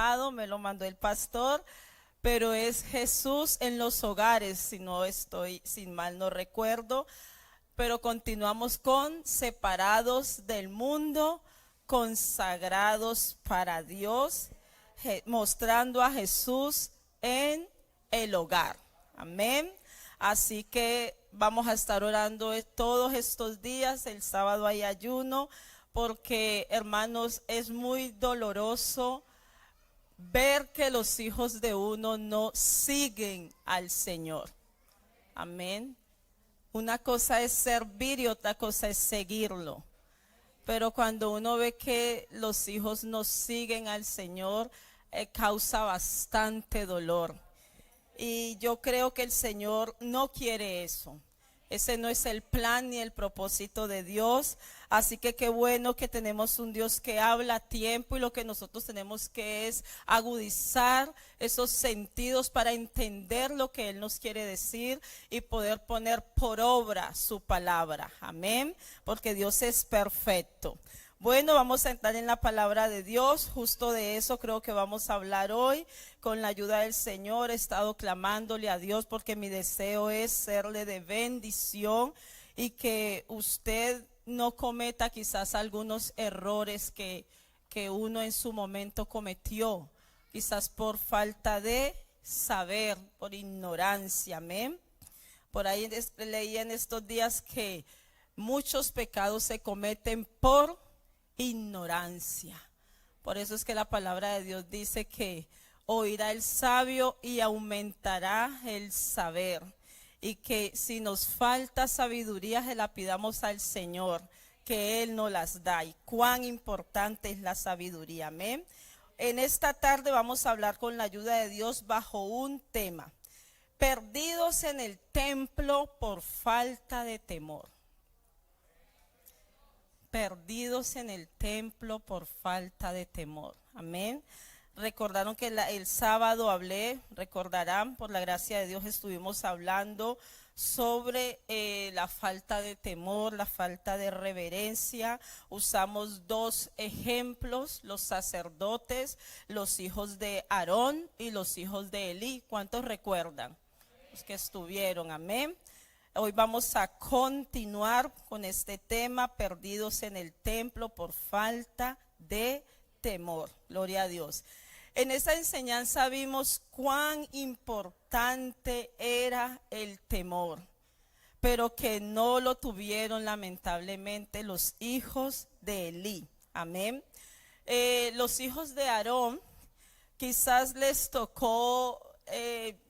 inventado, me lo mandó el pastor, pero es Jesús en los hogares, si mal no recuerdo. Pero continuamos con separados del mundo, consagrados para Dios, mostrando a Jesús en el hogar. Amén. Así que vamos a estar orando todos estos días. El sábado hay ayuno, porque, hermanos, es muy doloroso ver que los hijos de uno no siguen al Señor. Amén. Una cosa es servir y otra cosa es seguirlo. Pero cuando uno ve que los hijos no siguen al Señor, causa bastante dolor. Y yo creo que el Señor no quiere eso. Ese no es el plan ni el propósito de Dios. Así que qué bueno que tenemos un Dios que habla a tiempo, y lo que nosotros tenemos que es agudizar esos sentidos para entender lo que Él nos quiere decir y poder poner por obra su palabra. Amén. Porque Dios es perfecto. Bueno, vamos a entrar en la palabra de Dios. Justo de eso creo que vamos a hablar hoy. Con la ayuda del Señor he estado clamándole a Dios, porque mi deseo es serle de bendición y que usted no cometa quizás algunos errores que uno en su momento cometió, quizás por falta de saber, por ignorancia. Amén. Por ahí leí en estos días que muchos pecados se cometen por ignorancia. Por eso es que la palabra de Dios dice que oirá el sabio y aumentará el saber, y que si nos falta sabiduría se la pidamos al Señor, que Él nos las da. Y cuán importante es la sabiduría. Amén. En esta tarde vamos a hablar con la ayuda de Dios bajo un tema: perdidos en el templo por falta de temor. Perdidos en el templo por falta de temor. Amén. Recordaron que el sábado recordarán, por la gracia de Dios estuvimos hablando sobre la falta de temor, la falta de reverencia. Usamos dos ejemplos: los sacerdotes, los hijos de Aarón y los hijos de Elí. ¿Cuántos recuerdan? Los que estuvieron. Amén. Hoy vamos a continuar con este tema: perdidos en el templo por falta de temor. Gloria a Dios. En esta enseñanza vimos cuán importante era el temor, pero que no lo tuvieron lamentablemente los hijos de Elí. Amén. Los hijos de Aarón quizás les tocó.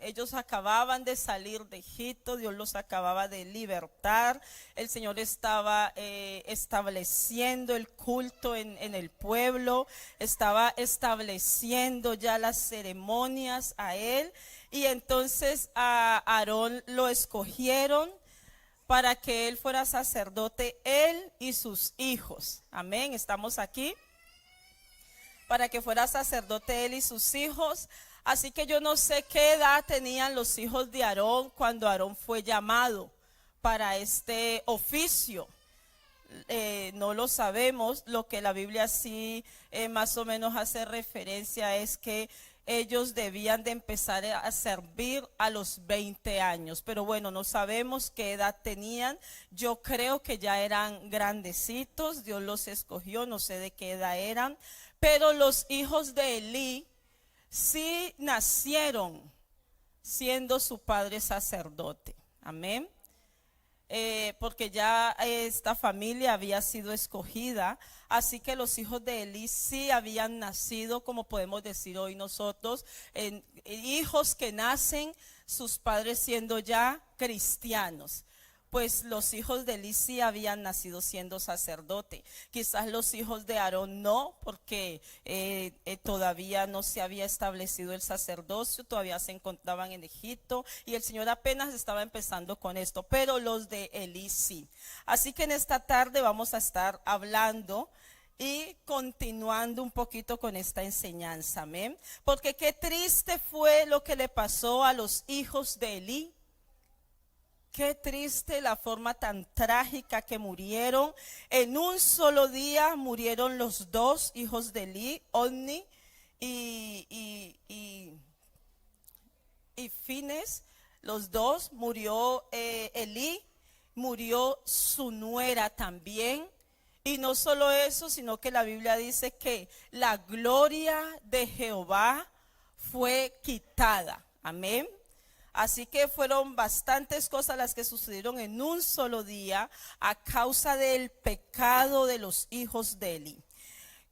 Ellos acababan de salir de Egipto, Dios los acababa de libertar, el Señor estaba estableciendo el culto en el pueblo, estaba estableciendo ya las ceremonias a Él, y entonces a Aarón lo escogieron para que él fuera sacerdote, él y sus hijos. Amén, estamos aquí. Para que fuera sacerdote él y sus hijos. Así que yo no sé qué edad tenían los hijos de Aarón cuando Aarón fue llamado para este oficio. No lo sabemos. Lo que la Biblia sí más o menos hace referencia es que ellos debían de empezar a servir a los 20 años. Pero bueno, no sabemos qué edad tenían. Yo creo que ya eran grandecitos. Dios los escogió, no sé de qué edad eran. Pero los hijos de Elí sí nacieron siendo su padre sacerdote. Amén. Porque ya esta familia había sido escogida, así que los hijos de Elí sí habían nacido, como podemos decir hoy nosotros, hijos que nacen sus padres siendo ya cristianos. Pues los hijos de Elí sí habían nacido siendo sacerdote. Quizás los hijos de Aarón no, porque todavía no se había establecido el sacerdocio, todavía se encontraban en Egipto y el Señor apenas estaba empezando con esto, pero los de Elí sí. Así que en esta tarde vamos a estar hablando y continuando un poquito con esta enseñanza. Amén. Porque qué triste fue lo que le pasó a los hijos de Elí. Qué triste la forma tan trágica que murieron. En un solo día murieron los dos hijos de Elí, Ofni y y Fines, los dos, murió Elí, murió su nuera también. Y no solo eso, sino que la Biblia dice que la gloria de Jehová fue quitada. Amén. Así que fueron bastantes cosas las que sucedieron en un solo día a causa del pecado de los hijos de Elí.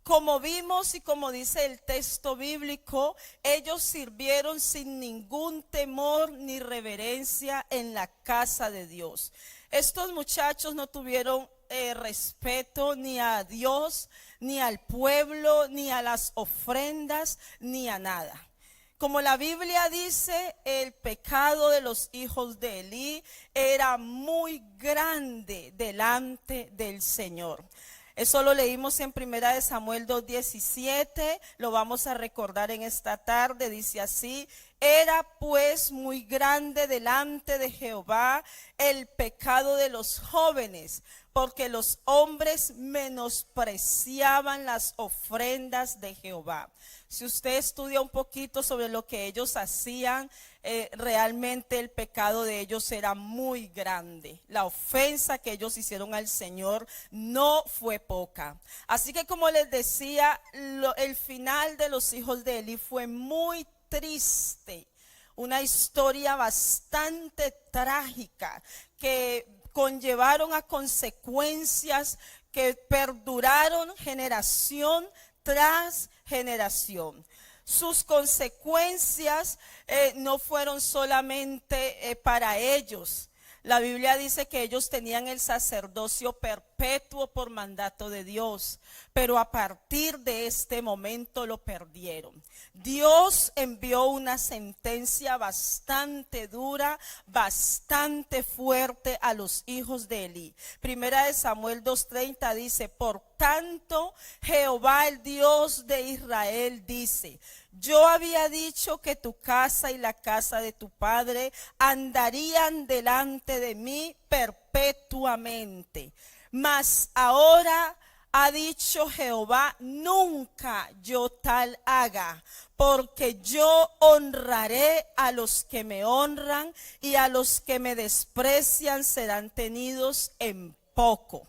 Como vimos y como dice el texto bíblico, ellos sirvieron sin ningún temor ni reverencia en la casa de Dios. Estos muchachos no tuvieron respeto ni a Dios, ni al pueblo, ni a las ofrendas, ni a nada. Como la Biblia dice, el pecado de los hijos de Elí era muy grande delante del Señor. Eso lo leímos en 1 Samuel 2:17, lo vamos a recordar en esta tarde, dice así: era pues muy grande delante de Jehová el pecado de los jóvenes, porque los hombres menospreciaban las ofrendas de Jehová. Si usted estudia un poquito sobre lo que ellos hacían, realmente el pecado de ellos era muy grande. La ofensa que ellos hicieron al Señor no fue poca. Así que, como les decía, el final de los hijos de Elí fue muy triste. Una historia bastante trágica que conllevaron a consecuencias que perduraron generación tras generación. Sus consecuencias no fueron solamente para ellos. La Biblia dice que ellos tenían el sacerdocio perpetuo por mandato de Dios, pero a partir de este momento lo perdieron. Dios envió una sentencia bastante dura, bastante fuerte a los hijos de Elí. 1 Samuel 2:30 dice: por tanto, Jehová, el Dios de Israel, dice: yo había dicho que tu casa y la casa de tu padre andarían delante de mí perpetuamente. Mas ahora ha dicho Jehová: nunca yo tal haga, porque yo honraré a los que me honran, y a los que me desprecian serán tenidos en poco.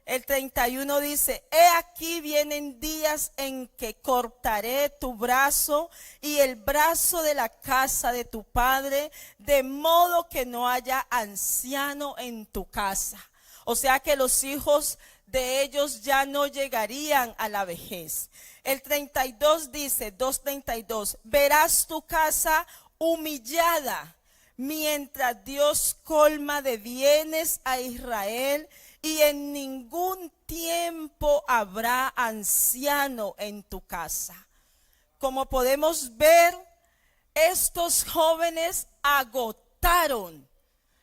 El 31 dice: he aquí vienen días en que cortaré tu brazo y el brazo de la casa de tu padre, de modo que no haya anciano en tu casa. O sea que los hijos de ellos ya no llegarían a la vejez. El 32 dice, 2:32, verás tu casa humillada, mientras Dios colma de bienes a Israel, y en ningún tiempo habrá anciano en tu casa. Como podemos ver, estos jóvenes agotaron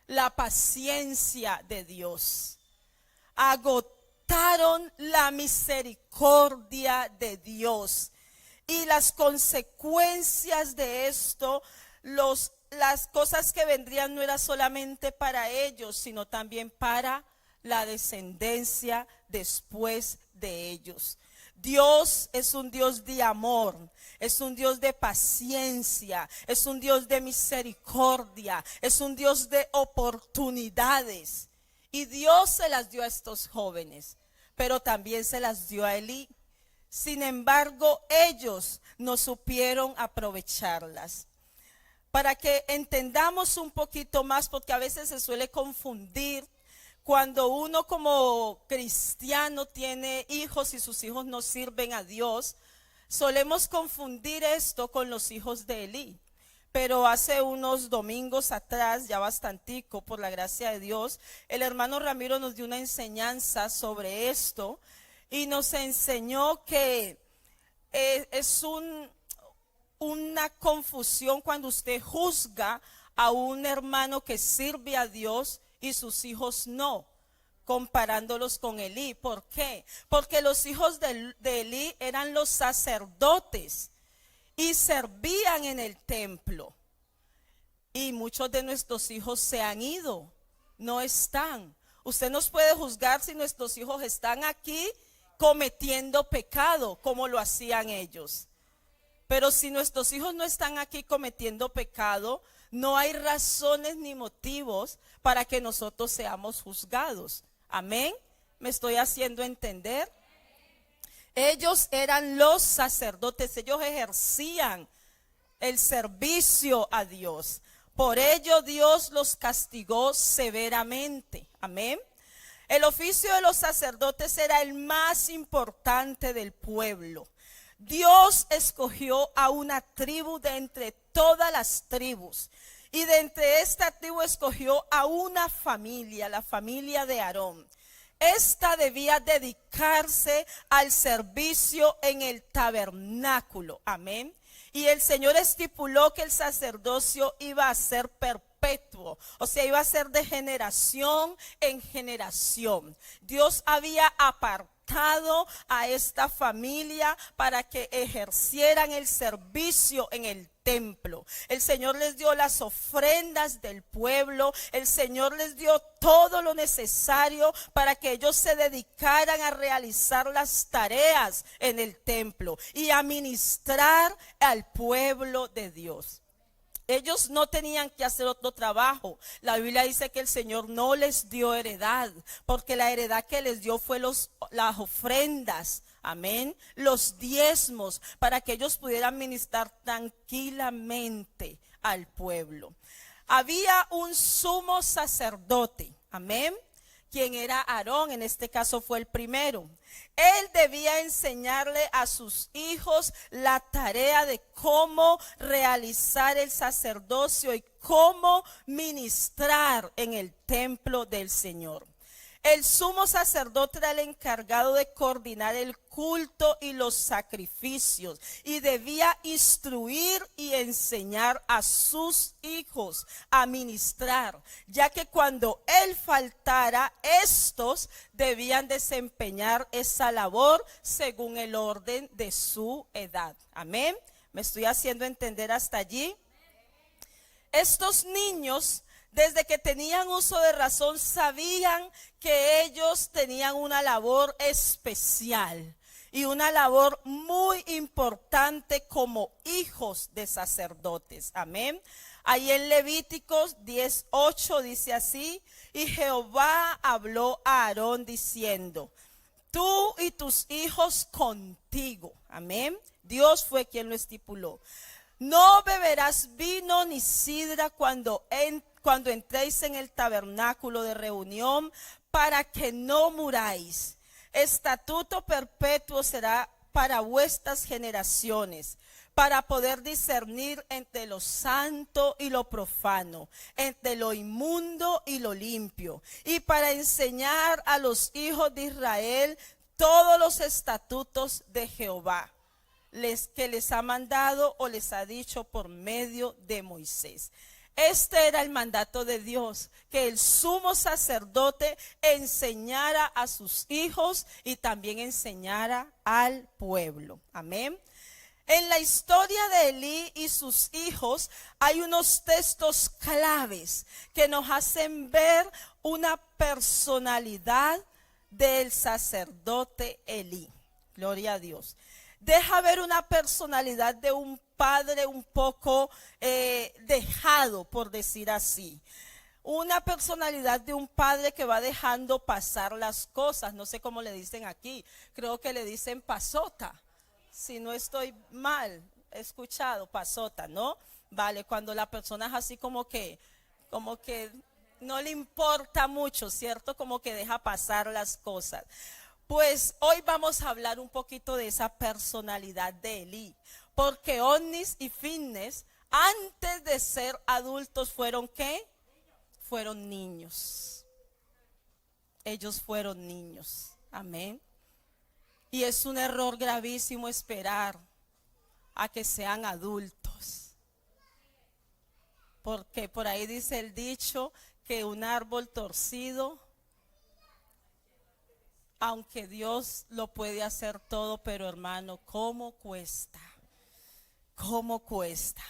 la paciencia de Dios, agotaron la misericordia de Dios, y las consecuencias de esto, las cosas que vendrían no era solamente para ellos, sino también para la descendencia después de ellos. Dios es un Dios de amor, es un Dios de paciencia, es un Dios de misericordia, es un Dios de oportunidades. Y Dios se las dio a estos jóvenes, pero también se las dio a Elí. Sin embargo, ellos no supieron aprovecharlas. Para que entendamos un poquito más, porque a veces se suele confundir cuando uno como cristiano tiene hijos y sus hijos no sirven a Dios. Solemos confundir esto con los hijos de Elí. Pero hace unos domingos atrás, ya bastantico, por la gracia de Dios, el hermano Ramiro nos dio una enseñanza sobre esto y nos enseñó que es una confusión cuando usted juzga a un hermano que sirve a Dios y sus hijos no, comparándolos con Elí. ¿Por qué? Porque los hijos de Elí eran los sacerdotes y servían en el templo. Y muchos de nuestros hijos se han ido, no están. Usted nos puede juzgar si nuestros hijos están aquí cometiendo pecado, como lo hacían ellos. Pero si nuestros hijos no están aquí cometiendo pecado, no hay razones ni motivos para que nosotros seamos juzgados. Amén. ¿Me estoy haciendo entender? Ellos eran los sacerdotes, ellos ejercían el servicio a Dios. Por ello Dios los castigó severamente. Amén. El oficio de los sacerdotes era el más importante del pueblo. Dios escogió a una tribu de entre todas las tribus. Y de entre esta tribu escogió a una familia, la familia de Aarón. Esta debía dedicarse al servicio en el tabernáculo. Amén. Y el Señor estipuló que el sacerdocio iba a ser perpetuo, o sea, iba a ser de generación en generación. Dios había apartado a esta familia para que ejercieran el servicio en el templo. El Señor les dio las ofrendas del pueblo, el Señor les dio todo lo necesario para que ellos se dedicaran a realizar las tareas en el templo y a ministrar al pueblo de Dios. Ellos no tenían que hacer otro trabajo. La Biblia dice que el Señor no les dio heredad, porque la heredad que les dio fue las ofrendas. Amén. Los diezmos, para que ellos pudieran ministrar tranquilamente al pueblo. Había un sumo sacerdote. Amén. Quien era Aarón, en este caso fue el primero. Él debía enseñarle a sus hijos la tarea de cómo realizar el sacerdocio y cómo ministrar en el templo del Señor. El sumo sacerdote era el encargado de coordinar el culto y los sacrificios y debía instruir y enseñar a sus hijos a ministrar, ya que cuando él faltara, estos debían desempeñar esa labor según el orden de su edad. Amén. ¿Me estoy haciendo entender hasta allí? Estos niños, desde que tenían uso de razón, sabían que ellos tenían una labor especial y una labor muy importante como hijos de sacerdotes. Amén. Ahí en Levíticos 10:8 dice así: y Jehová habló a Aarón diciendo, tú y tus hijos contigo. Amén. Dios fue quien lo estipuló. No beberás vino ni sidra cuando entréis en el tabernáculo de reunión, para que no muráis. Estatuto perpetuo será para vuestras generaciones, para poder discernir entre lo santo y lo profano, entre lo inmundo y lo limpio, y para enseñar a los hijos de Israel todos los estatutos de Jehová, que les ha mandado o les ha dicho por medio de Moisés. Este era el mandato de Dios, que el sumo sacerdote enseñara a sus hijos y también enseñara al pueblo. Amén. En la historia de Elí y sus hijos hay unos textos claves que nos hacen ver una personalidad del sacerdote Elí. Gloria a Dios. Deja ver una personalidad de un padre un poco dejado, por decir así. Una personalidad de un padre que va dejando pasar las cosas. No sé cómo le dicen aquí. Creo que le dicen pasota. Si no estoy mal, he escuchado pasota, ¿no? Vale, cuando la persona es así como que no le importa mucho, ¿cierto? Como que deja pasar las cosas. Pues hoy vamos a hablar un poquito de esa personalidad de Elí, porque Ofnis y Finnes, antes de ser adultos, ¿fueron qué? Fueron niños. Ellos fueron niños. Amén. Y es un error gravísimo esperar a que sean adultos, porque por ahí dice el dicho que un árbol torcido, aunque Dios lo puede hacer todo, pero hermano, ¿cómo cuesta? ¿Cómo cuesta?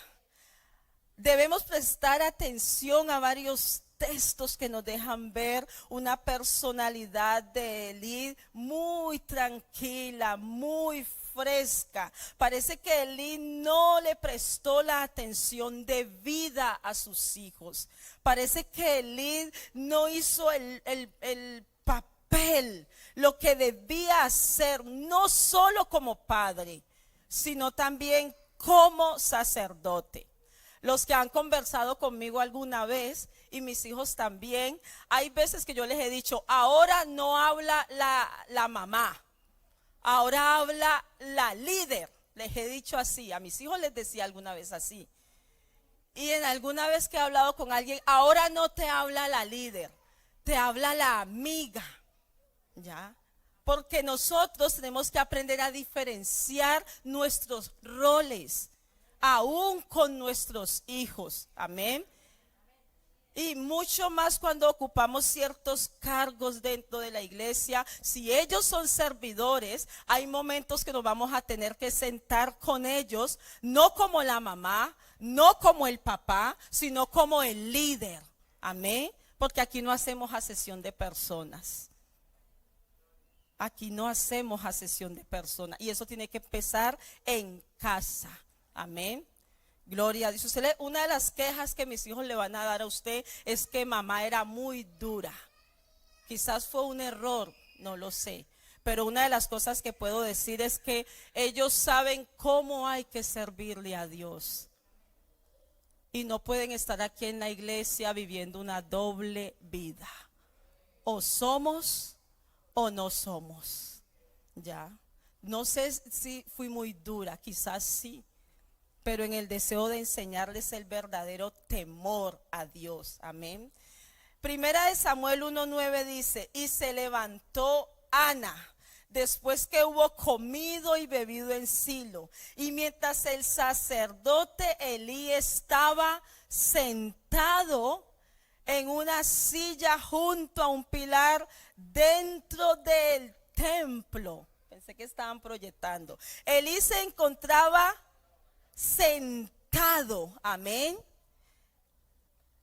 Debemos prestar atención a varios textos que nos dejan ver una personalidad de Elí muy tranquila, muy fresca. Parece que Elí no le prestó la atención debida a sus hijos. Parece que Elí no hizo el papel, lo que debía hacer, no solo como padre, sino también como sacerdote. Los que han conversado conmigo alguna vez, y mis hijos también, hay veces que yo les he dicho, ahora no habla la mamá, ahora habla la líder. Les he dicho así, a mis hijos les decía alguna vez así. Y en alguna vez que he hablado con alguien, ahora no te habla la líder, te habla la amiga, ¿ya? Porque nosotros tenemos que aprender a diferenciar nuestros roles, aún con nuestros hijos, amén. Y mucho más cuando ocupamos ciertos cargos dentro de la iglesia. Si ellos son servidores, hay momentos que nos vamos a tener que sentar con ellos, no como la mamá, no como el papá, sino como el líder, amén. Porque aquí no hacemos asesión de personas. Aquí no hacemos asesión de personas. Y eso tiene que empezar en casa, amén. Gloria a Dios. Una de las quejas que mis hijos le van a dar a usted es que mamá era muy dura. Quizás fue un error, no lo sé. Pero una de las cosas que puedo decir es que ellos saben cómo hay que servirle a Dios. Y no pueden estar aquí en la iglesia viviendo una doble vida. O somos o no somos. Ya. No sé si fui muy dura, quizás sí. Pero en el deseo de enseñarles el verdadero temor a Dios. Amén. Primera de Samuel 1:9 dice, y se levantó Ana después que hubo comido y bebido en Silo. Y mientras el sacerdote Elí estaba sentado en una silla junto a un pilar dentro del templo. Pensé que estaban proyectando. Elí se encontraba sentado, amén,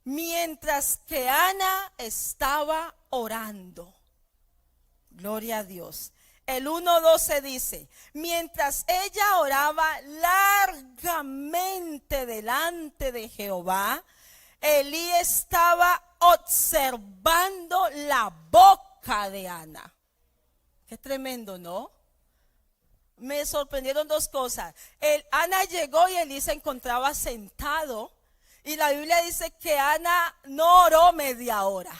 mientras que Ana estaba orando. Gloria a Dios. El 1:12 dice, mientras ella oraba largamente delante de Jehová, Elí estaba observando la boca de Ana. Qué tremendo, ¿no? Me sorprendieron dos cosas. Ana llegó y Elí se encontraba sentado. Y la Biblia dice que Ana no oró media hora.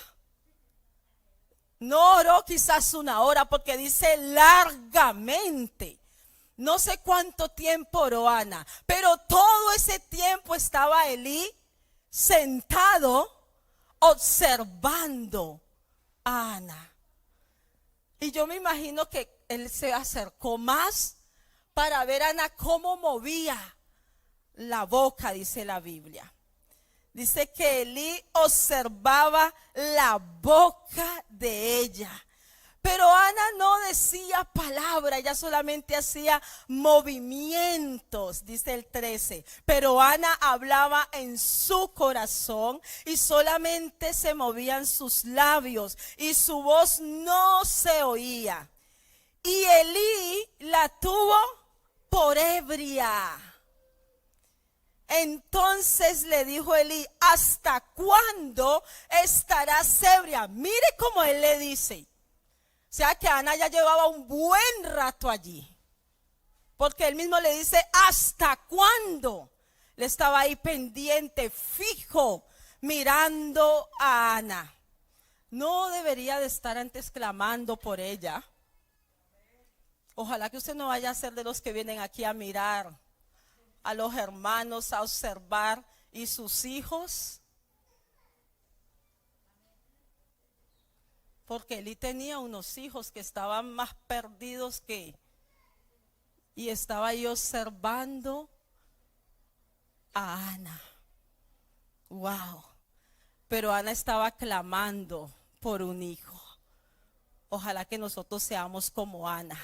No oró quizás una hora porque dice largamente. No sé cuánto tiempo oró Ana. Pero todo ese tiempo estaba Elí sentado observando a Ana. Y yo me imagino que él se acercó más para ver a Ana cómo movía la boca, dice la Biblia. Dice que Elí observaba la boca de ella. Pero Ana no decía palabra, ella solamente hacía movimientos, dice el 13. Pero Ana hablaba en su corazón y solamente se movían sus labios y su voz no se oía. Y Elí la tuvo por ebria. Entonces le dijo Elí, ¿hasta cuándo estarás ebria? Mire cómo él le dice. O sea que Ana ya llevaba un buen rato allí. Porque él mismo le dice, ¿hasta cuándo? Le estaba ahí pendiente, fijo, mirando a Ana. No debería de estar antes clamando por ella. Ojalá que usted no vaya a ser de los que vienen aquí a mirar a los hermanos, a observar, y sus hijos. Porque Elí tenía unos hijos que estaban más perdidos que, y estaba ahí observando a Ana. Wow. Pero Ana estaba clamando por un hijo. Ojalá que nosotros seamos como Ana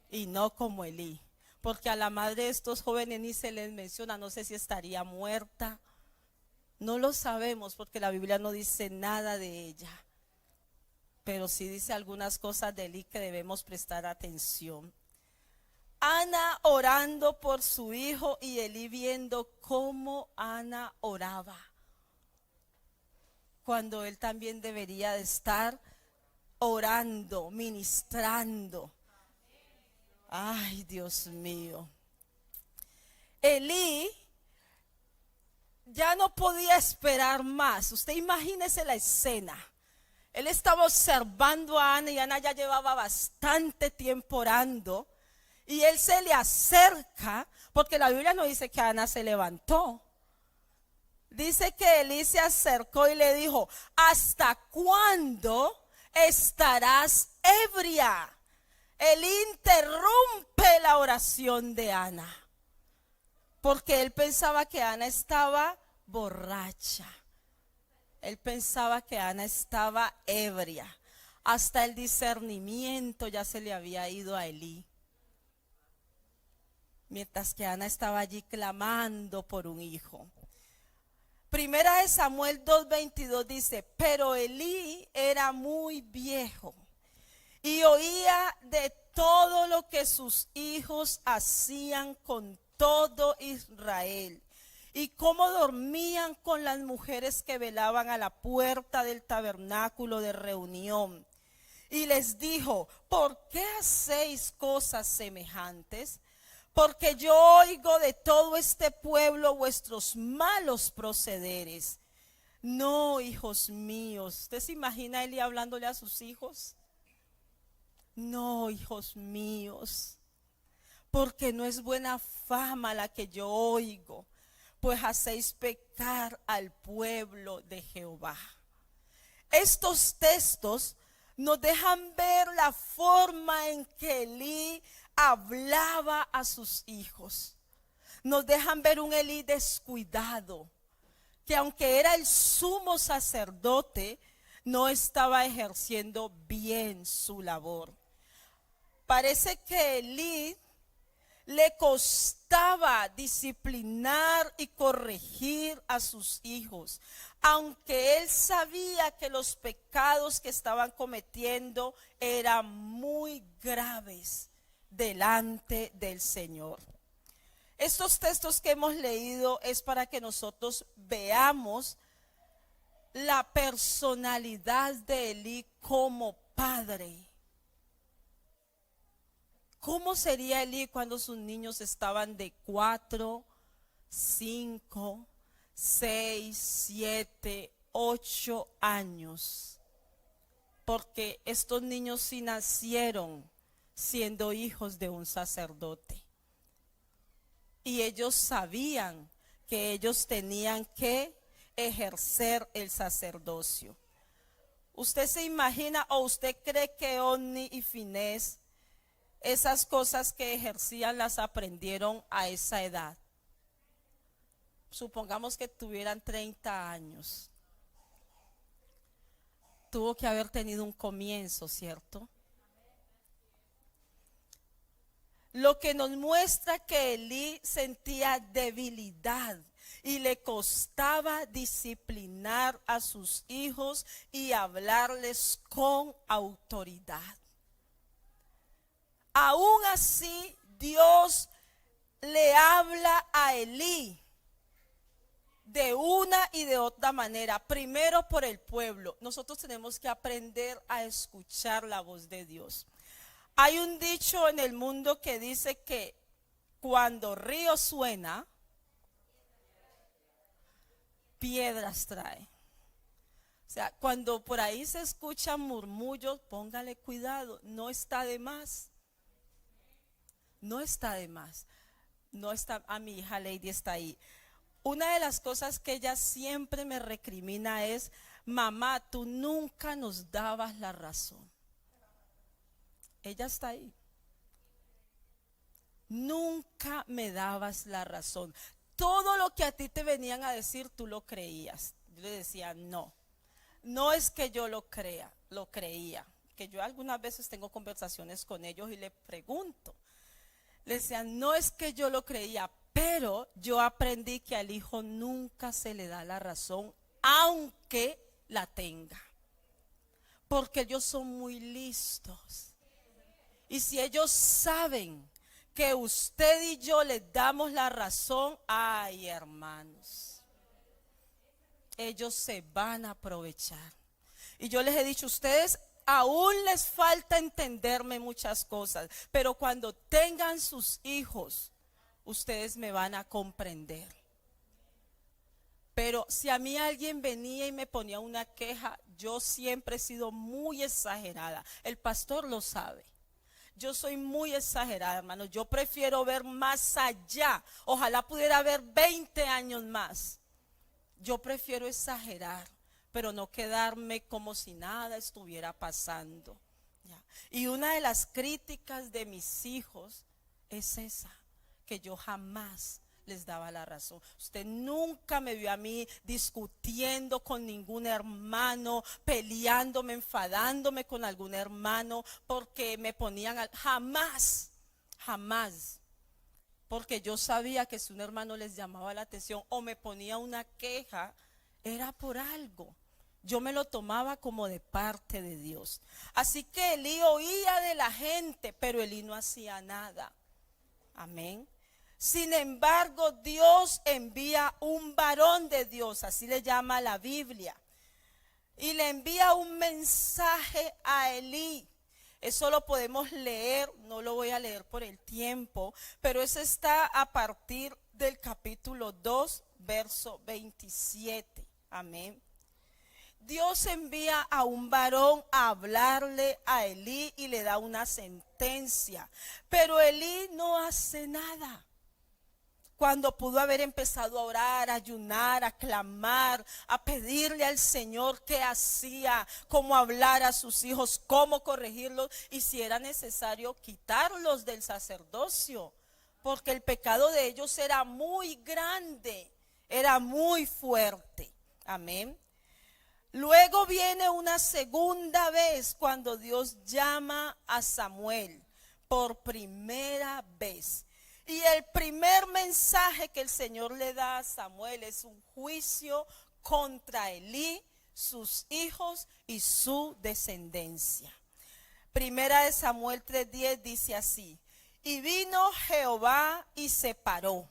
y no como Elí. Porque a la madre de estos jóvenes ni se les menciona, no sé si estaría muerta. No lo sabemos porque la Biblia no dice nada de ella. Pero sí dice algunas cosas de Elí que debemos prestar atención. Ana orando por su hijo y Elí viendo cómo Ana oraba, cuando él también debería de estar orando, ministrando. Ay, Dios mío. Elí ya no podía esperar más. Usted imagínese la escena. Él estaba observando a Ana y Ana ya llevaba bastante tiempo orando. Y él se le acerca, porque la Biblia no dice que Ana se levantó. Dice que Elí se acercó y le dijo: ¿hasta cuándo estarás ebria? Elí interrumpe la oración de Ana, porque él pensaba que Ana estaba borracha. Él pensaba que Ana estaba ebria. Hasta el discernimiento ya se le había ido a Elí. Mientras que Ana estaba allí clamando por un hijo. Primera de Samuel 2:22 dice: pero Elí era muy viejo y oía de todo lo que sus hijos hacían con todo Israel, y cómo dormían con las mujeres que velaban a la puerta del tabernáculo de reunión. Y les dijo: ¿por qué hacéis cosas semejantes? Porque yo oigo de todo este pueblo vuestros malos procederes. No, hijos míos. ¿Usted se imagina a Elí hablándole a sus hijos? No, hijos míos, porque no es buena fama la que yo oigo, pues hacéis pecar al pueblo de Jehová. Estos textos nos dejan ver la forma en que Elí hablaba a sus hijos. Nos dejan ver un Elí descuidado, que aunque era el sumo sacerdote, no estaba ejerciendo bien su labor. Parece que Elí le costaba disciplinar y corregir a sus hijos, aunque él sabía que los pecados que estaban cometiendo eran muy graves delante del Señor. Estos textos que hemos leído es para que nosotros veamos la personalidad de Elí como padre. ¿Cómo sería Elí cuando sus niños estaban de 4, 5, 6, 7, 8 años? Porque estos niños sí nacieron siendo hijos de un sacerdote. Y ellos sabían que ellos tenían que ejercer el sacerdocio. ¿Usted se imagina o usted cree que Ofni y Finés, esas cosas que ejercían, las aprendieron a esa edad? Supongamos que tuvieran 30 años. Tuvo que haber tenido un comienzo, ¿cierto? Lo que nos muestra que Elí sentía debilidad y le costaba disciplinar a sus hijos y hablarles con autoridad. Aún así, Dios le habla a Elí de una y de otra manera. Primero por el pueblo. Nosotros tenemos que aprender a escuchar la voz de Dios. Hay un dicho en el mundo que dice que cuando río suena, piedras trae. O sea, cuando por ahí se escuchan murmullos, póngale cuidado, no está de más. No está de más. No está, a mi hija Lady está ahí. Una de las cosas que ella siempre me recrimina es: mamá, tú nunca nos dabas la razón. Ella está ahí. Nunca me dabas la razón. Todo lo que a ti te venían a decir, tú lo creías. Yo le decía: no, no es que yo lo crea, lo creía. Que yo algunas veces tengo conversaciones con ellos y le pregunto. Le decía: no es que yo lo creía, pero yo aprendí que al hijo nunca se le da la razón, aunque la tenga. Porque ellos son muy listos. Y si ellos saben que usted y yo le damos la razón, ay, hermanos, ellos se van a aprovechar. Y yo les he dicho, ustedes aún les falta entenderme muchas cosas, pero cuando tengan sus hijos, ustedes me van a comprender. Pero si a mí alguien venía y me ponía una queja, yo siempre he sido muy exagerada. El pastor lo sabe. Yo soy muy exagerada, hermano. Yo prefiero ver más allá. Ojalá pudiera ver 20 años más. Yo prefiero exagerar, pero no quedarme como si nada estuviera pasando. ¿Ya? Y una de las críticas de mis hijos es esa, que yo jamás les daba la razón. Usted nunca me vio a mí discutiendo con ningún hermano, peleándome, enfadándome con algún hermano porque me ponían jamás, jamás. Porque yo sabía que si un hermano les llamaba la atención o me ponía una queja, era por algo. Yo me lo tomaba como de parte de Dios. Así que Elí oía de la gente, pero Elí no hacía nada. Amén. Sin embargo, Dios envía un varón de Dios, así le llama la Biblia, y le envía un mensaje a Elí. Eso lo podemos leer, no lo voy a leer por el tiempo, pero eso está a partir del capítulo 2, verso 27. Amén. Dios envía a un varón a hablarle a Elí y le da una sentencia, pero Elí no hace nada. Cuando pudo haber empezado a orar, a ayunar, a clamar, a pedirle al Señor qué hacía, cómo hablar a sus hijos, cómo corregirlos y si era necesario quitarlos del sacerdocio, porque el pecado de ellos era muy grande, era muy fuerte. Amén. Luego viene una segunda vez cuando Dios llama a Samuel por primera vez. Y el primer mensaje que el Señor le da a Samuel es un juicio contra Elí, sus hijos y su descendencia. Primera de Samuel 3:10 dice así: y vino Jehová y se paró,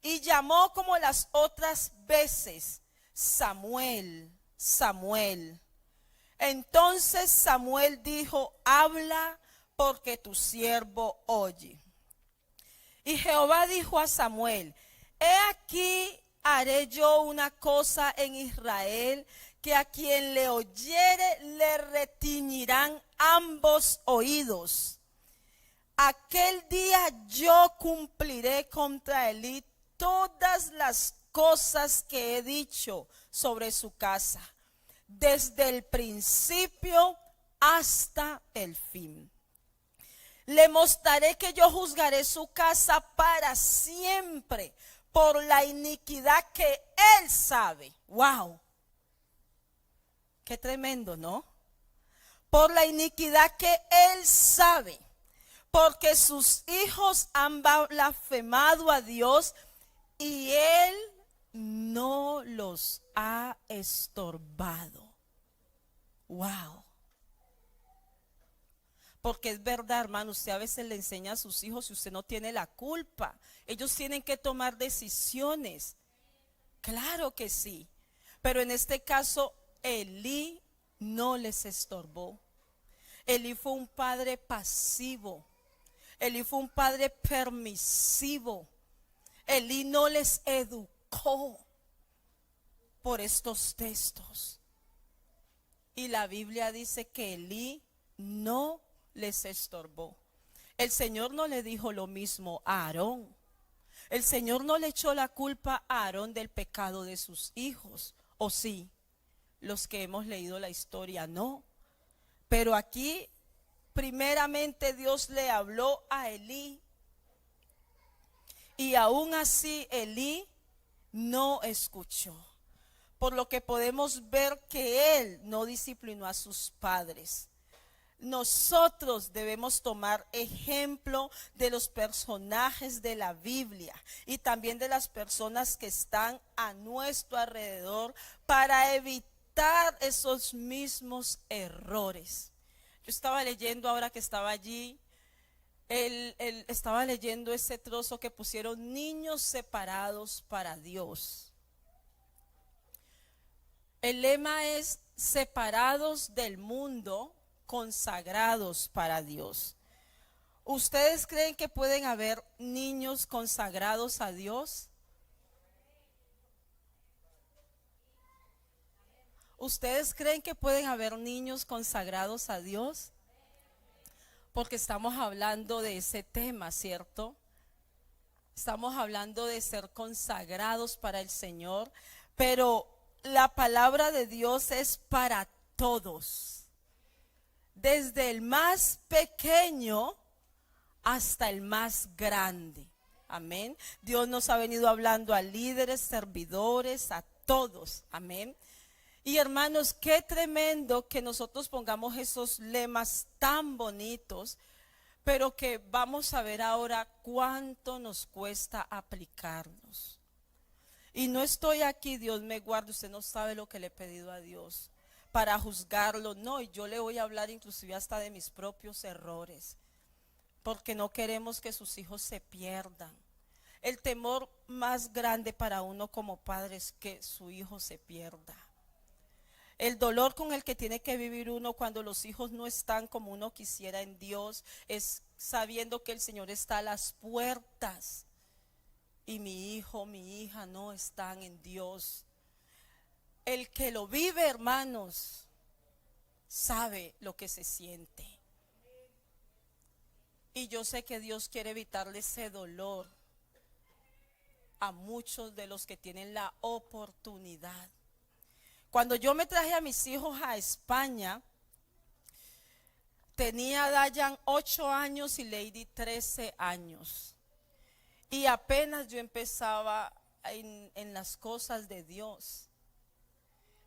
y llamó como las otras veces, Samuel, Samuel. Entonces Samuel dijo, habla, porque tu siervo oye. Y Jehová dijo a Samuel, he aquí haré yo una cosa en Israel, que a quien le oyere le retiñirán ambos oídos. Aquel día yo cumpliré contra Elí todas las cosas que he dicho sobre su casa, desde el principio hasta el fin. Le mostraré que yo juzgaré su casa para siempre por la iniquidad que él sabe. Wow. Qué tremendo, ¿no? Por la iniquidad que él sabe, porque sus hijos han blasfemado a Dios y él no los ha estorbado. Wow. Porque es verdad, hermano, usted a veces le enseña a sus hijos y usted no tiene la culpa. Ellos tienen que tomar decisiones. Claro que sí. Pero en este caso, Elí no les estorbó. Elí fue un padre pasivo. Elí fue un padre permisivo. Elí no les educó por estos textos. Y la Biblia dice que Elí no les estorbó. El Señor no le dijo lo mismo a Aarón. El Señor no le echó la culpa a Aarón del pecado de sus hijos. ¿O sí? Los que hemos leído la historia, no. Pero aquí, primeramente Dios le habló a Elí. Y aún así Elí no escuchó. Por lo que podemos ver que él no disciplinó a sus padres. Nosotros debemos tomar ejemplo de los personajes de la Biblia y también de las personas que están a nuestro alrededor para evitar esos mismos errores. Yo estaba leyendo ahora que estaba allí Estaba leyendo ese trozo que pusieron niños separados para Dios. El lema es separados del mundo, consagrados para Dios. ¿Ustedes creen que pueden haber niños consagrados a Dios? ¿Ustedes creen que pueden haber niños consagrados a Dios? Porque estamos hablando de ese tema, ¿cierto? Estamos hablando de ser consagrados para el Señor, pero la palabra de Dios es para todos, desde el más pequeño hasta el más grande. Amén. Dios nos ha venido hablando a líderes, servidores, a todos. Amén. Y hermanos, qué tremendo que nosotros pongamos esos lemas tan bonitos, pero que vamos a ver ahora cuánto nos cuesta aplicarnos. Y no estoy aquí, Dios me guarde, usted no sabe lo que le he pedido a Dios para juzgarlo. No, y yo le voy a hablar inclusive hasta de mis propios errores, porque no queremos que sus hijos se pierdan. El temor más grande para uno como padre es que su hijo se pierda. El dolor con el que tiene que vivir uno cuando los hijos no están como uno quisiera en Dios es sabiendo que el Señor está a las puertas y mi hijo, mi hija no están en Dios. El que lo vive, hermanos, sabe lo que se siente. Y yo sé que Dios quiere evitarle ese dolor a muchos de los que tienen la oportunidad. Cuando yo me traje a mis hijos a España, tenía Dayan 8 años y Lady 13 años. Y apenas yo empezaba en las cosas de Dios.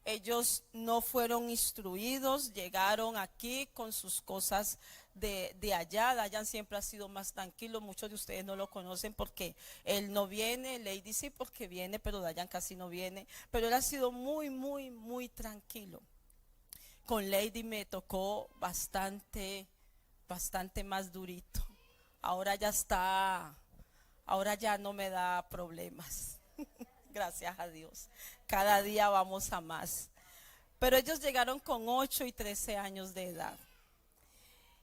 Ellos no fueron instruidos, llegaron aquí con sus cosas de allá. Dayan siempre ha sido más tranquilo, muchos de ustedes no lo conocen porque él no viene, Lady sí porque viene, pero Dayan casi no viene. Pero él ha sido muy, muy, muy tranquilo. Con Lady me tocó bastante más durito. Ahora ya no me da problemas. Gracias a Dios. Cada día vamos a más. Pero ellos llegaron con 8 y 13 años de edad.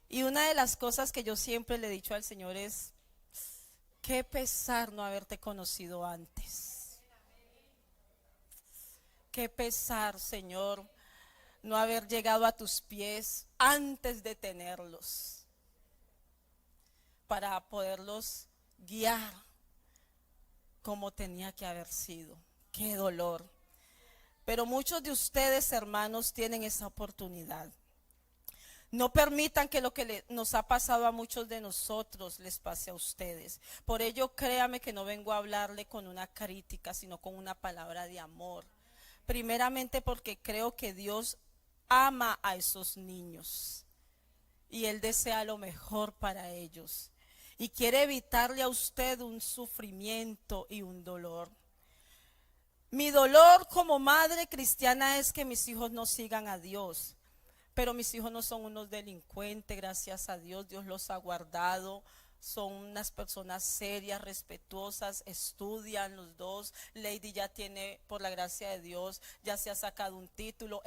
Y una de las cosas que yo siempre le he dicho al Señor es, qué pesar no haberte conocido antes. Qué pesar, Señor, no haber llegado a tus pies antes de tenerlos, para poderlos guiar como tenía que haber sido. Qué dolor. Pero muchos de ustedes, hermanos, tienen esa oportunidad. No permitan que lo que nos ha pasado a muchos de nosotros les pase a ustedes. Por ello, créame que no vengo a hablarle con una crítica, sino con una palabra de amor. Primeramente porque creo que Dios ama a esos niños y Él desea lo mejor para ellos. Y quiere evitarle a usted un sufrimiento y un dolor. Mi dolor como madre cristiana es que mis hijos no sigan a Dios. Pero mis hijos no son unos delincuentes, gracias a Dios. Dios los ha guardado. Son unas personas serias, respetuosas, estudian los dos. Lady ya tiene, por la gracia de Dios, ya se ha sacado un título,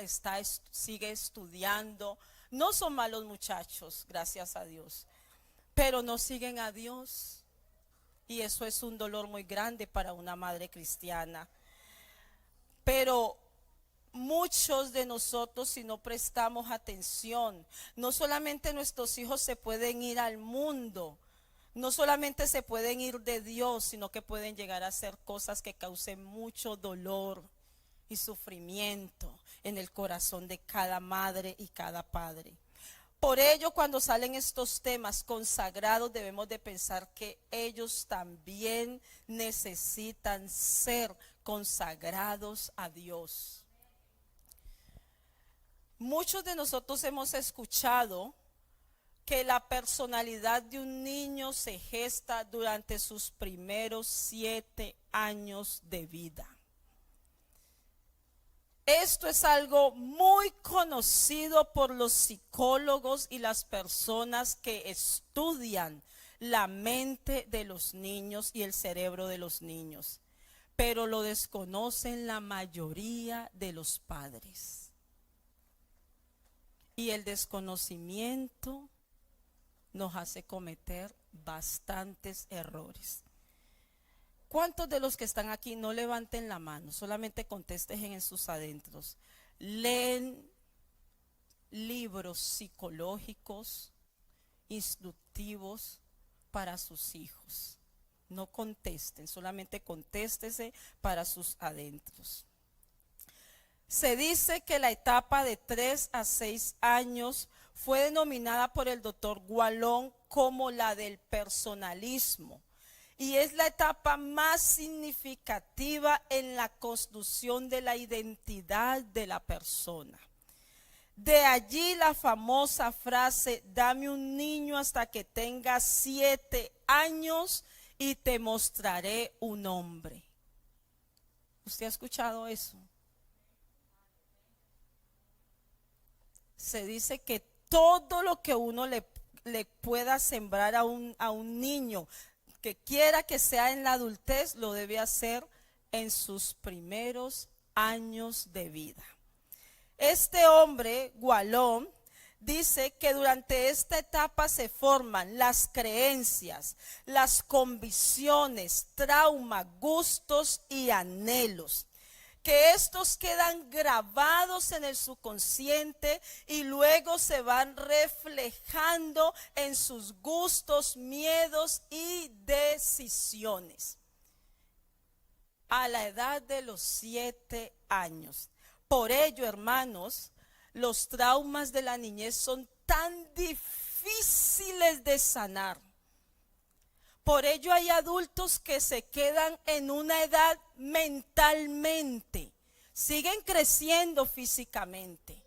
sigue estudiando. No son malos muchachos, gracias a Dios, pero no siguen a Dios. Y eso es un dolor muy grande para una madre cristiana. Pero muchos de nosotros, si no prestamos atención, no solamente nuestros hijos se pueden ir al mundo, no solamente se pueden ir de Dios, sino que pueden llegar a hacer cosas que causen mucho dolor y sufrimiento en el corazón de cada madre y cada padre. Por ello, cuando salen estos temas consagrados, debemos de pensar que ellos también necesitan ser consagrados a Dios. Muchos de nosotros hemos escuchado que la personalidad de un niño se gesta durante sus primeros 7 años de vida. Esto es algo muy conocido por los psicólogos y las personas que estudian la mente de los niños y el cerebro de los niños, pero lo desconocen la mayoría de los padres. Y el desconocimiento nos hace cometer bastantes errores. ¿Cuántos de los que están aquí, no levanten la mano, solamente contesten en sus adentros, leen libros psicológicos, instructivos para sus hijos? No contesten, solamente contéstese para sus adentros. Se dice que la etapa de 3 a 6 años fue denominada por el doctor Wallon como la del personalismo, y es la etapa más significativa en la construcción de la identidad de la persona. De allí la famosa frase: dame un niño hasta que tenga 7 años y te mostraré un hombre. ¿Usted ha escuchado eso? Se dice que todo lo que uno le pueda sembrar a un niño que quiera que sea en la adultez, lo debe hacer en sus primeros años de vida. Este hombre, Wallon, dice que durante esta etapa se forman las creencias, las convicciones, traumas, gustos y anhelos, que estos quedan grabados en el subconsciente y luego se van reflejando en sus gustos, miedos y decisiones. A la edad de los 7 años. Por ello, hermanos, los traumas de la niñez son tan difíciles de sanar. Por ello hay adultos que se quedan en una edad mentalmente, siguen creciendo físicamente,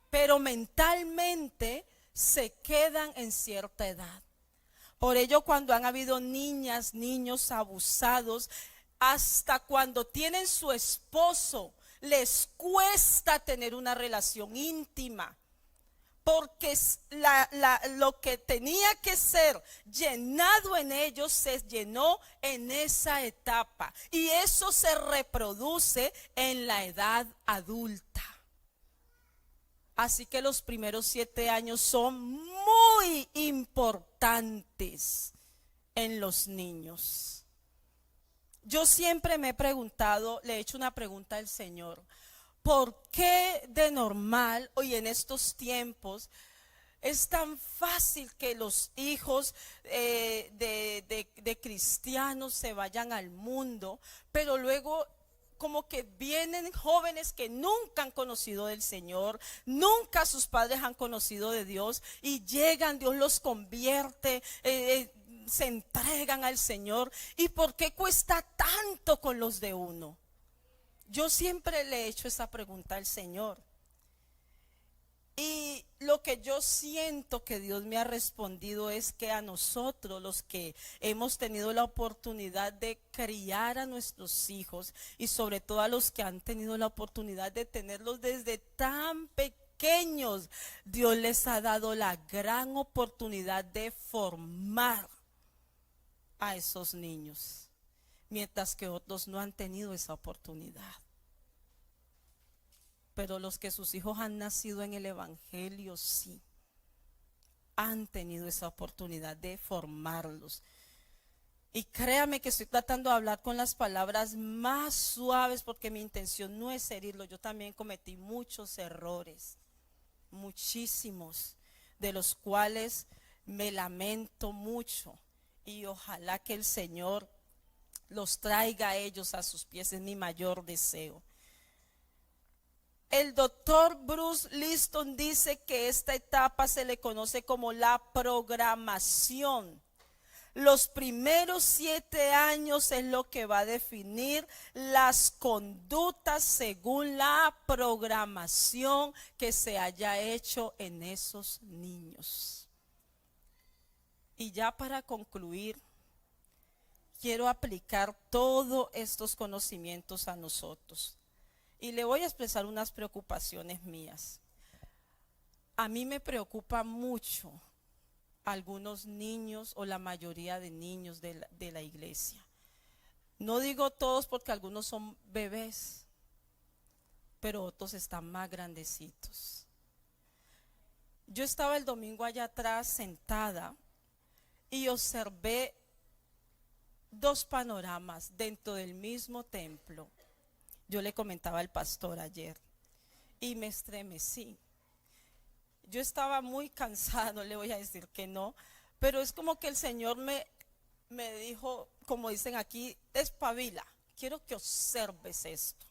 pero mentalmente se quedan en cierta edad. Por ello, cuando han habido niñas, niños abusados, hasta cuando tienen su esposo, les cuesta tener una relación íntima, porque lo que tenía que ser llenado en ellos se llenó en esa etapa, y eso se reproduce en la edad adulta. Así que los primeros 7 años son muy importantes en los niños. Yo siempre me he preguntado, le he hecho una pregunta al Señor: ¿por qué de normal hoy en estos tiempos es tan fácil que los hijos de cristianos se vayan al mundo, pero luego como que vienen jóvenes que nunca han conocido del Señor, nunca sus padres han conocido de Dios, y llegan, Dios los convierte, se entregan al Señor? ¿Y por qué cuesta tanto con los de uno? Yo siempre le he hecho esa pregunta al Señor, y lo que yo siento que Dios me ha respondido es que a nosotros, los que hemos tenido la oportunidad de criar a nuestros hijos, y sobre todo a los que han tenido la oportunidad de tenerlos desde tan pequeños, Dios les ha dado la gran oportunidad de formar a esos niños, mientras que otros no han tenido esa oportunidad. Pero los que sus hijos han nacido en el Evangelio, sí, han tenido esa oportunidad de formarlos. Y créame que estoy tratando de hablar con las palabras más suaves, porque mi intención no es herirlo. Yo también cometí muchos errores, muchísimos, de los cuales me lamento mucho, y ojalá que el Señor los traiga a ellos a sus pies, es mi mayor deseo. El doctor Bruce Liston dice que esta etapa se le conoce como la programación. Los primeros 7 años es lo que va a definir las conductas según la programación que se haya hecho en esos niños. Y ya para concluir, quiero aplicar todos estos conocimientos a nosotros. Y le voy a expresar unas preocupaciones mías. A mí me preocupa mucho algunos niños o la mayoría de niños de la iglesia. No digo todos porque algunos son bebés, pero otros están más grandecitos. Yo estaba el domingo allá atrás sentada y observé dos panoramas dentro del mismo templo. Yo le comentaba al pastor ayer y me estremecí. Yo estaba muy cansada, no le voy a decir que no, pero es como que el Señor me dijo, como dicen aquí, espabila, quiero que observes esto.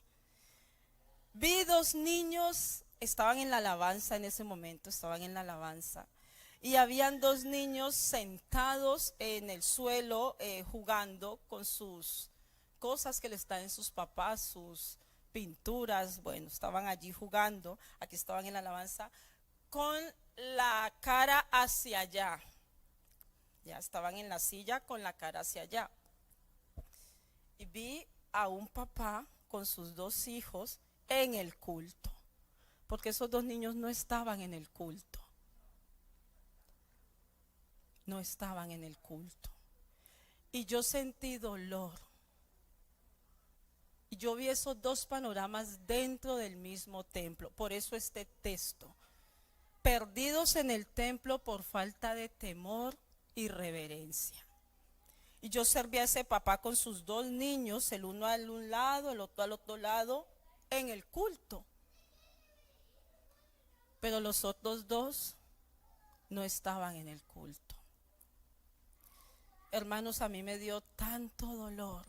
Vi dos niños, estaban en la alabanza en ese momento, estaban en la alabanza. Y habían dos niños sentados en el suelo jugando con sus cosas que les traen sus papás, sus pinturas. Bueno, estaban allí jugando, aquí estaban en la alabanza, con la cara hacia allá. Ya estaban en la silla con la cara hacia allá. Y vi a un papá con sus dos hijos en el culto, porque esos dos niños no estaban en el culto. No estaban en el culto. Y yo sentí dolor. Y yo vi esos dos panoramas dentro del mismo templo. Por eso este texto. Perdidos en el templo por falta de temor y reverencia. Y yo serví a ese papá con sus dos niños, el uno al un lado, el otro al otro lado, en el culto. Pero los otros dos no estaban en el culto. Hermanos, a mí me dio tanto dolor.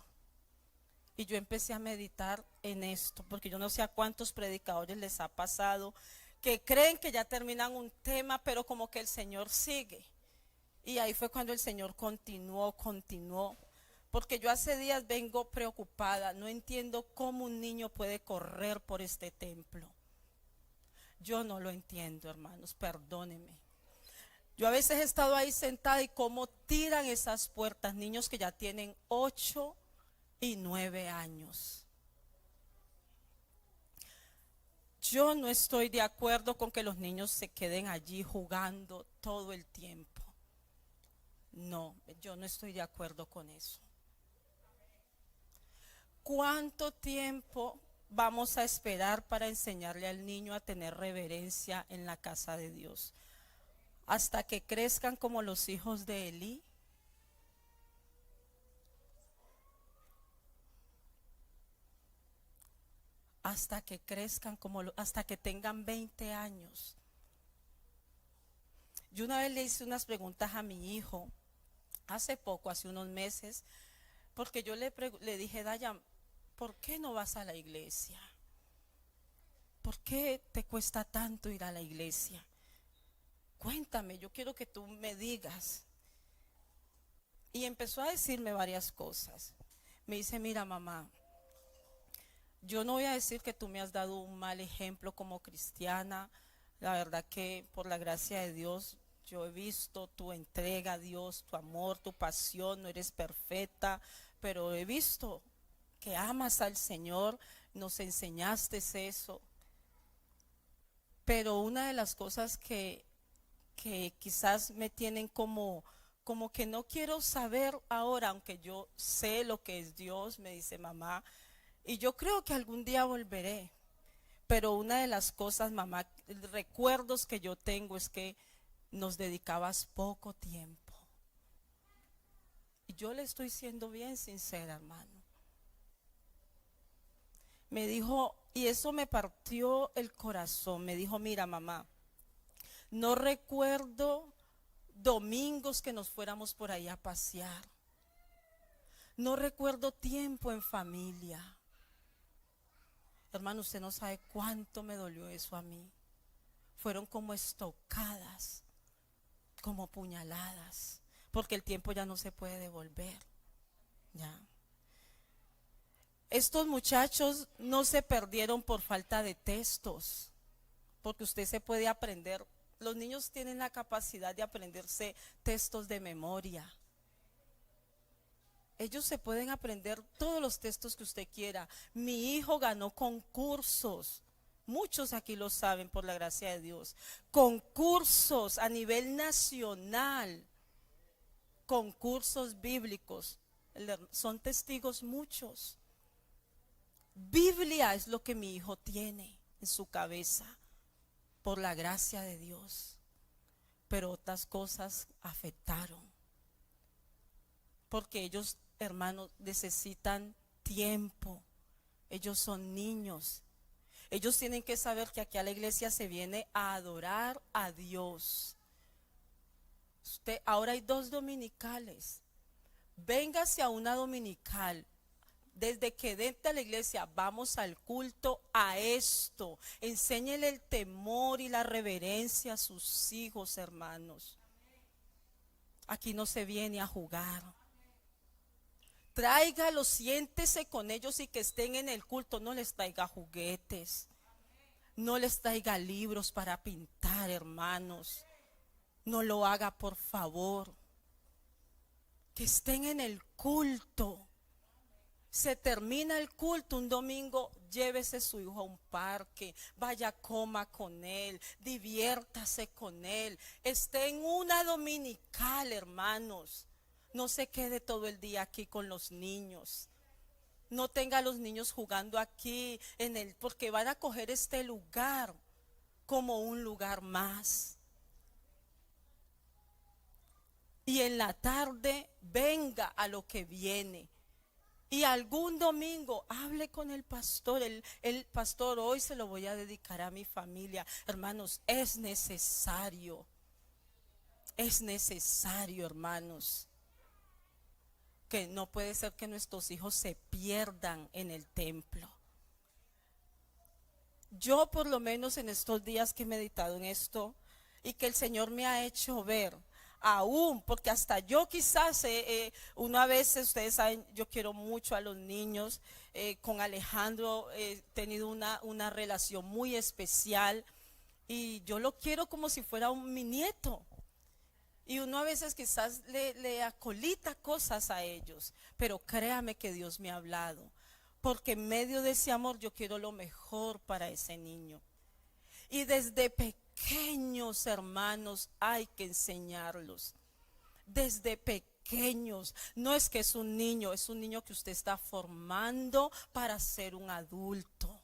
Y yo empecé a meditar en esto, porque yo no sé a cuántos predicadores les ha pasado que creen que ya terminan un tema, pero como que el Señor sigue. Y ahí fue cuando el Señor continuó, porque yo hace días vengo preocupada, no entiendo cómo un niño puede correr por este templo. Yo no lo entiendo, hermanos, perdónenme. Yo a veces he estado ahí sentada y cómo tiran esas puertas, niños que ya tienen 8 y 9 años. Yo no estoy de acuerdo con que los niños se queden allí jugando todo el tiempo. No, yo no estoy de acuerdo con eso. ¿Cuánto tiempo vamos a esperar para enseñarle al niño a tener reverencia en la casa de Dios? ¿Hasta que crezcan como los hijos de Elí? Hasta que crezcan hasta que tengan 20 años. Yo una vez le hice unas preguntas a mi hijo, hace poco, hace unos meses, porque yo le dije, Dayan, ¿por qué no vas a la iglesia? ¿Por qué te cuesta tanto ir a la iglesia? Cuéntame, yo quiero que tú me digas. Y empezó a decirme varias cosas. Me dice, mira mamá, yo no voy a decir que tú me has dado un mal ejemplo como cristiana. La verdad que por la gracia de Dios yo he visto tu entrega a Dios, tu amor, tu pasión. No eres perfecta, pero he visto que amas al Señor. Nos enseñaste eso. Pero una de las cosas que quizás me tienen como que no quiero saber ahora, aunque yo sé lo que es Dios, me dice mamá, y yo creo que algún día volveré. Pero una de las cosas, mamá, recuerdos que yo tengo es que nos dedicabas poco tiempo. Y yo le estoy siendo bien sincera, hermano. Me dijo, y eso me partió el corazón, me dijo, mira mamá, no recuerdo domingos que nos fuéramos por ahí a pasear. No recuerdo tiempo en familia. Hermano, usted no sabe cuánto me dolió eso a mí. Fueron como estocadas, como puñaladas, porque el tiempo ya no se puede devolver. Ya. Estos muchachos no se perdieron por falta de textos, porque usted se puede aprender. Los niños tienen la capacidad de aprenderse textos de memoria. Ellos se pueden aprender todos los textos que usted quiera. Mi hijo ganó concursos Muchos aquí lo saben por la gracia de Dios. Concursos a nivel nacional, concursos bíblicos. Son testigos muchos. Biblia es lo que mi hijo tiene en su cabeza por la gracia de Dios. Pero otras cosas afectaron. Porque ellos, hermanos, necesitan tiempo. Ellos son niños. Ellos tienen que saber que aquí a la iglesia se viene a adorar a Dios. Ahora hay 2 dominicales. Véngase a una dominical. Desde que dentro de la iglesia vamos al culto a esto. Enséñele el temor y la reverencia a sus hijos, hermanos. Aquí no se viene a jugar. Tráigalos, siéntese con ellos y que estén en el culto. No les traiga juguetes. No les traiga libros para pintar, hermanos. No lo haga, por favor. Que estén en el culto. Se termina el culto un domingo, llévese su hijo a un parque, vaya, coma con él, diviértase con él. Esté en una dominical, hermanos. No se quede todo el día aquí con los niños. No tenga a los niños jugando aquí porque van a coger este lugar como un lugar más. Y en la tarde venga a lo que viene. Y algún domingo hable con el pastor. El pastor, hoy se lo voy a dedicar a mi familia. Hermanos, es necesario. Es necesario, hermanos. Que no puede ser que nuestros hijos se pierdan en el templo. Yo por lo menos en estos días que he meditado en esto y que el Señor me ha hecho ver, aún, porque hasta yo quizás, una vez, ustedes saben, yo quiero mucho a los niños, con Alejandro he tenido una relación muy especial y yo lo quiero como si fuera mi nieto. Y uno a veces quizás le acolita cosas a ellos, pero créame que Dios me ha hablado, porque en medio de ese amor yo quiero lo mejor para ese niño. Y desde pequeños, hermanos, hay que enseñarlos. Desde pequeños. No es que es un niño que usted está formando para ser un adulto.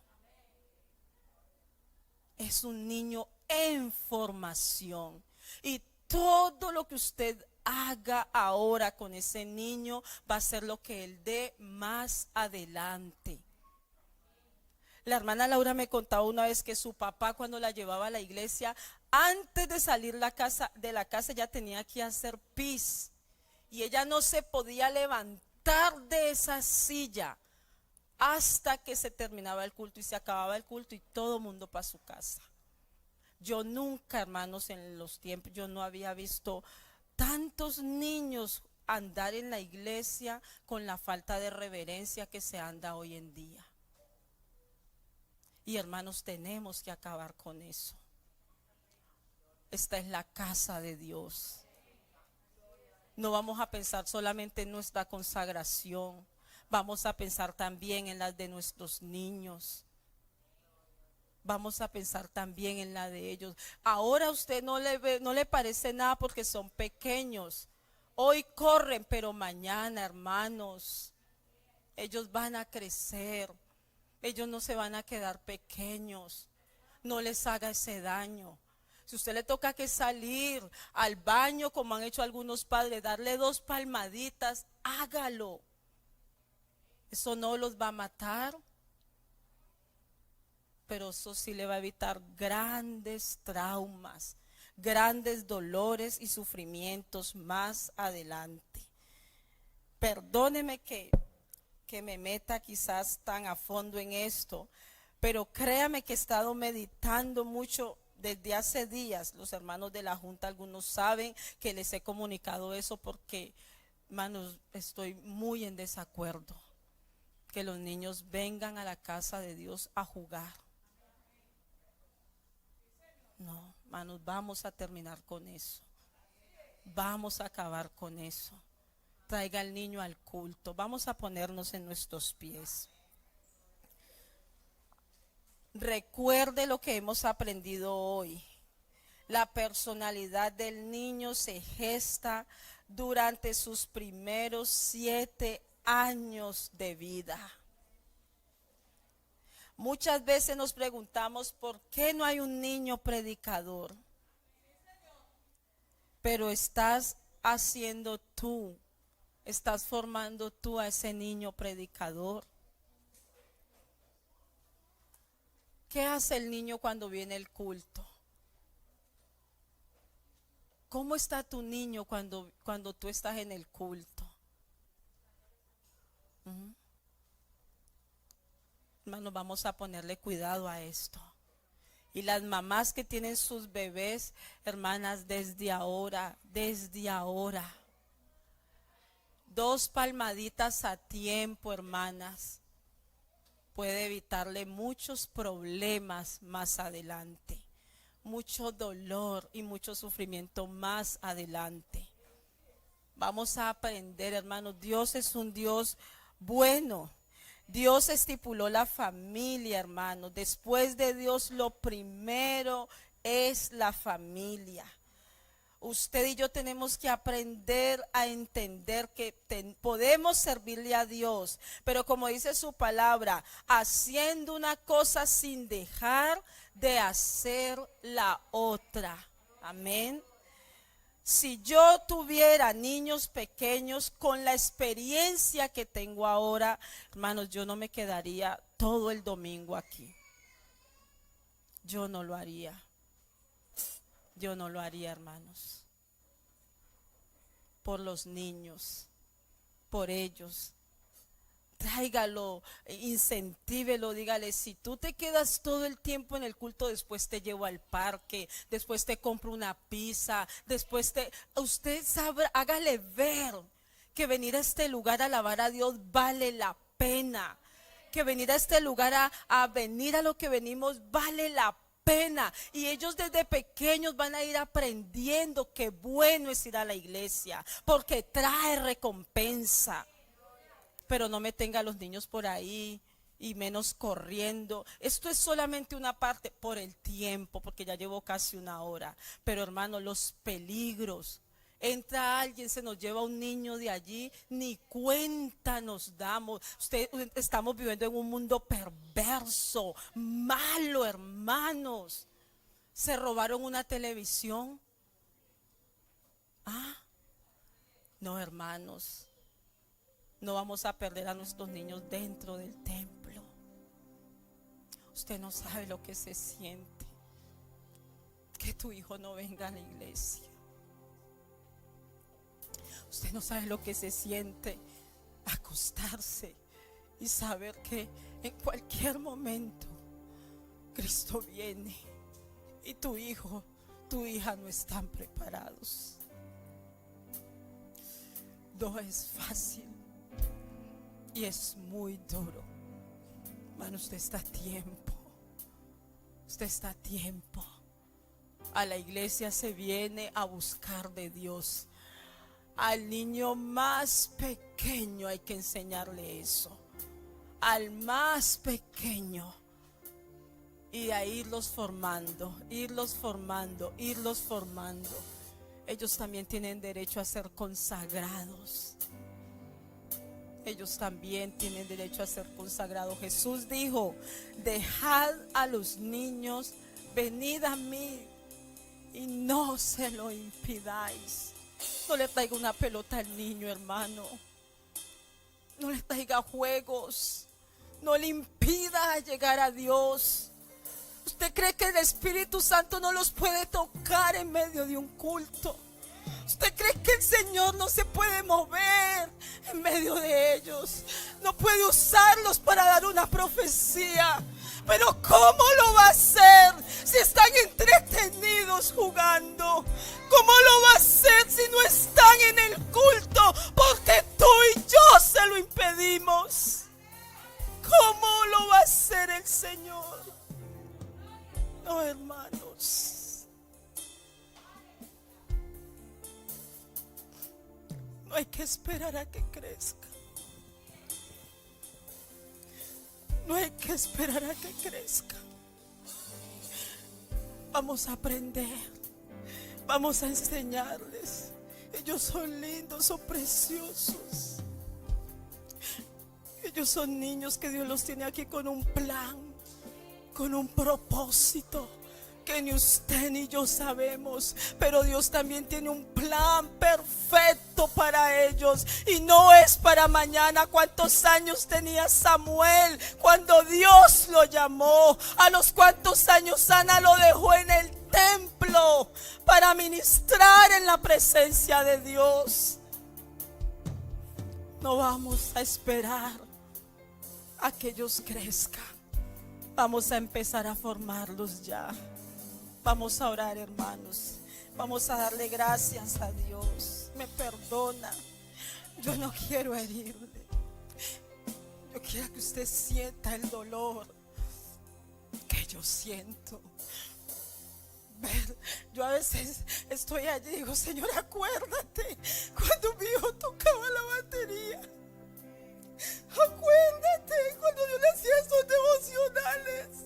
Es un niño en formación. Y todo lo que usted haga ahora con ese niño va a ser lo que él dé más adelante. La hermana Laura me contaba una vez que su papá, cuando la llevaba a la iglesia, antes de salir de la casa ya tenía que hacer pis y ella no se podía levantar de esa silla hasta que se terminaba el culto y se acababa el culto y todo el mundo para su casa. Yo nunca, hermanos, en los tiempos, yo no había visto tantos niños andar en la iglesia con la falta de reverencia que se anda hoy en día. Y hermanos, tenemos que acabar con eso. Esta es la casa de Dios. No vamos a pensar solamente en nuestra consagración, vamos a pensar también en las de nuestros niños. Vamos a pensar también en la de ellos. Ahora a usted no le parece nada porque son pequeños. Hoy corren, pero mañana, hermanos, ellos van a crecer. Ellos no se van a quedar pequeños. No les haga ese daño. Si usted le toca que salir al baño, como han hecho algunos padres, darle 2 palmaditas, hágalo. Eso no los va a matar, pero eso sí le va a evitar grandes traumas, grandes dolores y sufrimientos más adelante. Perdóneme que me meta quizás tan a fondo en esto, pero créame que he estado meditando mucho desde hace días. Los hermanos de la Junta, algunos saben que les he comunicado eso porque, hermanos, estoy muy en desacuerdo que los niños vengan a la casa de Dios a jugar. No, hermanos, vamos a terminar con eso. Vamos a acabar con eso. Traiga al niño al culto. Vamos a ponernos en nuestros pies. Recuerde lo que hemos aprendido hoy. La personalidad del niño se gesta durante sus primeros 7 años de vida. Muchas veces nos preguntamos por qué no hay un niño predicador. Pero estás haciendo tú, estás formando tú a ese niño predicador. ¿Qué hace el niño cuando viene el culto? ¿Cómo está tu niño cuando tú estás en el culto? Hermanos, vamos a ponerle cuidado a esto. Y las mamás que tienen sus bebés, hermanas, desde ahora, 2 palmaditas a tiempo, hermanas, puede evitarle muchos problemas más adelante, mucho dolor y mucho sufrimiento más adelante. Vamos a aprender, hermanos, Dios es un Dios bueno. Dios estipuló la familia, hermanos. Después de Dios, lo primero es la familia. Usted y yo tenemos que aprender a entender que podemos servirle a Dios, pero como dice su palabra, haciendo una cosa sin dejar de hacer la otra. Amén. Si yo tuviera niños pequeños con la experiencia que tengo ahora, hermanos, yo no me quedaría todo el domingo aquí. Yo no lo haría. Yo no lo haría, hermanos. Por los niños, por ellos. Tráigalo, incentívelo, dígale, si tú te quedas todo el tiempo en el culto, después te llevo al parque, después te compro una pizza, usted sabe, hágale ver que venir a este lugar a alabar a Dios vale la pena, que venir a este lugar a venir a lo que venimos vale la pena. Y ellos desde pequeños van a ir aprendiendo qué bueno es ir a la iglesia, porque trae recompensa. Pero no me tenga a los niños por ahí y menos corriendo. Esto es solamente una parte por el tiempo, porque ya llevo casi 1 hora. Pero hermano, los peligros. Entra alguien, se nos lleva un niño de allí, ni cuenta nos damos. Estamos viviendo en un mundo perverso, malo, hermanos. Se robaron una televisión. No, hermanos. No vamos a perder a nuestros niños dentro del templo. Usted no sabe lo que se siente que tu hijo no venga a la iglesia. Usted no sabe lo que se siente acostarse y saber que en cualquier momento Cristo viene y tu hijo, tu hija no están preparados. No es fácil. Y es muy duro. Hermano, usted está a tiempo. Usted está a tiempo. A la iglesia se viene a buscar de Dios. Al niño más pequeño hay que enseñarle eso. Al más pequeño. Y a irlos formando, irlos formando, irlos formando. Ellos también tienen derecho a ser consagrados. Ellos también tienen derecho a ser consagrados. Jesús dijo, dejad a los niños, venid a mí y no se lo impidáis. No le traiga una pelota al niño, hermano. No le traiga juegos. No le impida llegar a Dios. ¿Usted cree que el Espíritu Santo no los puede tocar en medio de un culto? ¿Usted cree que el Señor no se puede mover en medio de ellos? No puede usarlos para dar una profecía. Pero ¿cómo lo va a hacer si están entretenidos jugando? ¿Cómo lo va a hacer si no están en el culto? Porque tú y yo se lo impedimos. ¿Cómo lo va a hacer el Señor? No, hermanos. No hay que esperar a que crezca. No hay que esperar a que crezca. Vamos a aprender, vamos a enseñarles. Ellos son lindos, son preciosos. Ellos son niños que Dios los tiene aquí con un plan, con un propósito que ni usted ni yo sabemos, pero Dios también tiene un plan perfecto para ellos, y no es para mañana. ¿Cuántos años tenía Samuel cuando Dios lo llamó? ¿A los cuántos años Ana lo dejó en el templo para ministrar en la presencia de Dios? No vamos a esperar a que ellos crezcan, vamos a empezar a formarlos ya. Vamos a orar, hermanos. Vamos a darle gracias a Dios. Me perdona. Yo no quiero herirle. Yo quiero que usted sienta el dolor que yo siento. Yo a veces estoy allí y digo: Señor, acuérdate cuando mi hijo tocaba la batería. Acuérdate cuando yo le hacía esos devocionales.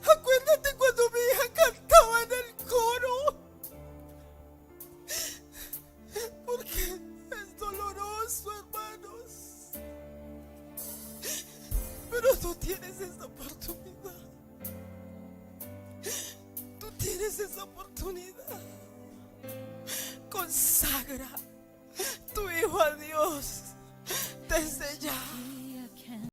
Acuérdate cuando mi hija cantaba en el coro. Porque es doloroso, hermanos. Pero tú tienes esa oportunidad. Tú tienes esa oportunidad. Consagra tu hijo a Dios desde ya.